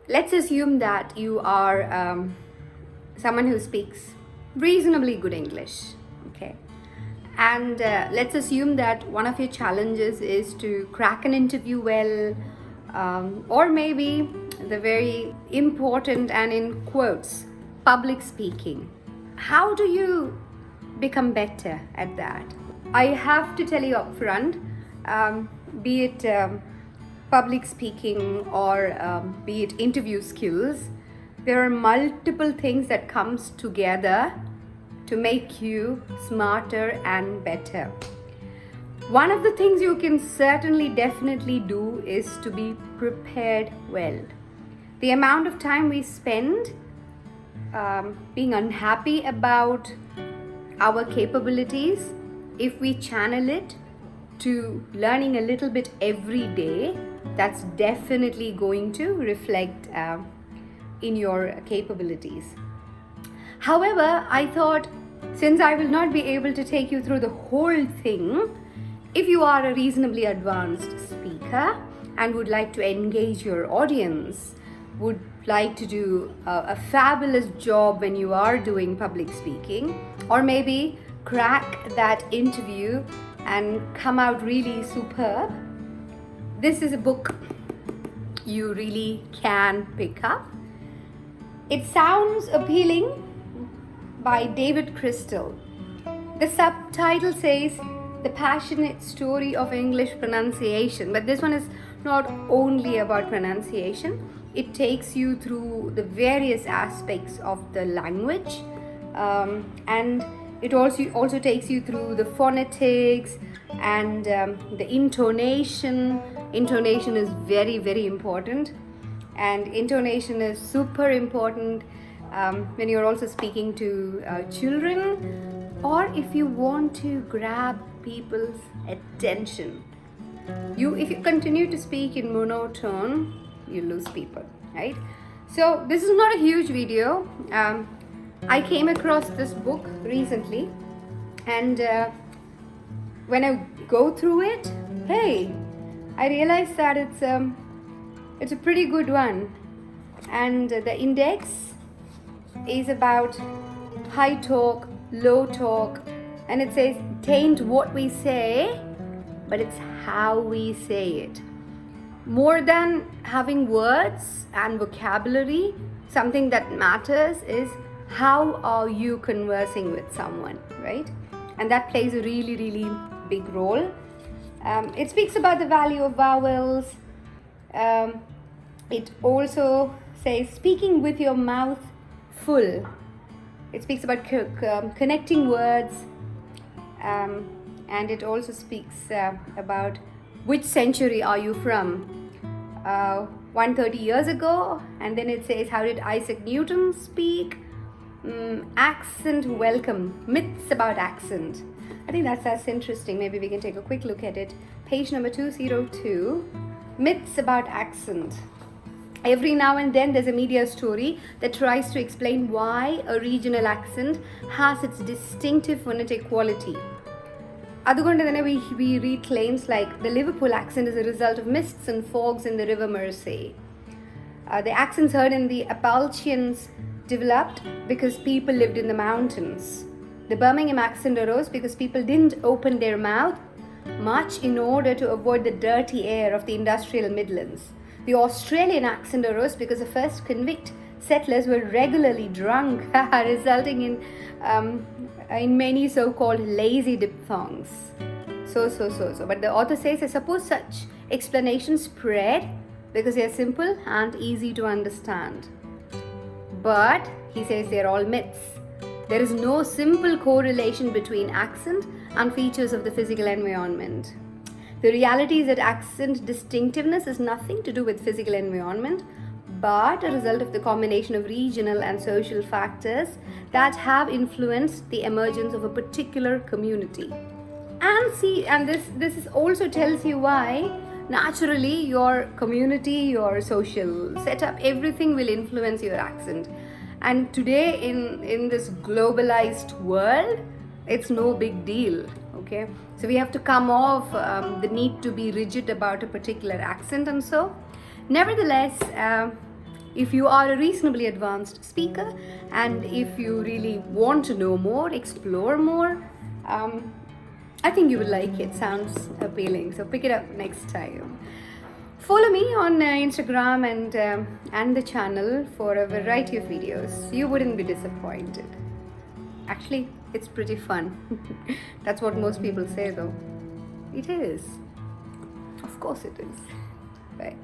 let's assume that you are someone who speaks reasonably good English, okay? And let's assume that one of your challenges is to crack an interview well, or maybe the very important and in quotes, public speaking. How do you become better at that? I have to tell you upfront, be it public speaking or be it interview skills, there are multiple things that comes together to make you smarter and better. One of the things you can certainly definitely do is to be prepared well. The amount of time we spend being unhappy about our capabilities, if we channel it to learning a little bit every day, that's definitely going to reflect in your capabilities. However, I thought, since I will not be able to take you through the whole thing, if you are a reasonably advanced speaker and would like to engage your audience, would like to do a fabulous job when you are doing public speaking, or maybe crack that interview and come out really superb, this is a book you really can pick up. It sounds appealing, by David Crystal. The subtitle says The Passionate Story of English Pronunciation, but this one is not only about pronunciation. It takes you through the various aspects of the language, and it also takes you through the phonetics and the intonation. Intonation is very, very important, and intonation is super important when you're also speaking to children, or if you want to grab people's attention. If you continue to speak in monotone, you lose people, right? So this is not a huge video. I came across this book recently, and when I go through it, hey, I realized that it's a pretty good one, and the index is about high talk, low talk, and it says tain't what we say, but it's how we say it. More than having words and vocabulary, something that matters is how are you conversing with someone, right? And that plays a really, really big role. It speaks about the value of vowels. It also says speaking with your mouth full. It speaks about connecting words, and it also speaks about which century are you from. 130 years ago, and then it says how did Isaac Newton speak. Accent welcome, myths about accent. I think that's interesting. Maybe we can take a quick look at it. Page number 202, myths about accent. Every now and then there's a media story that tries to explain why a regional accent has its distinctive phonetic quality. അതുകൊണ്ട് തന്നെ we read claims like the Liverpool accent is a result of mists and fogs in the River Mersey. The accents heard in the Appalachians developed because people lived in the mountains. The Birmingham accent arose because people didn't open their mouth much in order to avoid the dirty air of the industrial Midlands. The Australian accent arose because the first convict settlers were regularly drunk, resulting in many so-called lazy diphthongs. So. But the author says, I suppose such explanations spread because they are simple and easy to understand. But he says they're all myths. There is no simple correlation between accent and features of the physical environment. The reality is that accent distinctiveness is nothing to do with physical environment, but a result of the combination of regional and social factors that have influenced the emergence of a particular community. And this also tells you why naturally your community, your social setup, everything will influence your accent. And today in this globalized world, it's no big deal, okay? So we have to come off the need to be rigid about a particular accent and so. Nevertheless, If you are a reasonably advanced speaker and if you really want to know more, explore more, I think you will like it. Sounds appealing. So pick it up next time. Follow me on Instagram and the channel for a variety of videos. You wouldn't be disappointed. Actually, it's pretty fun. That's what most people say though. It is. Of course it is. Bye.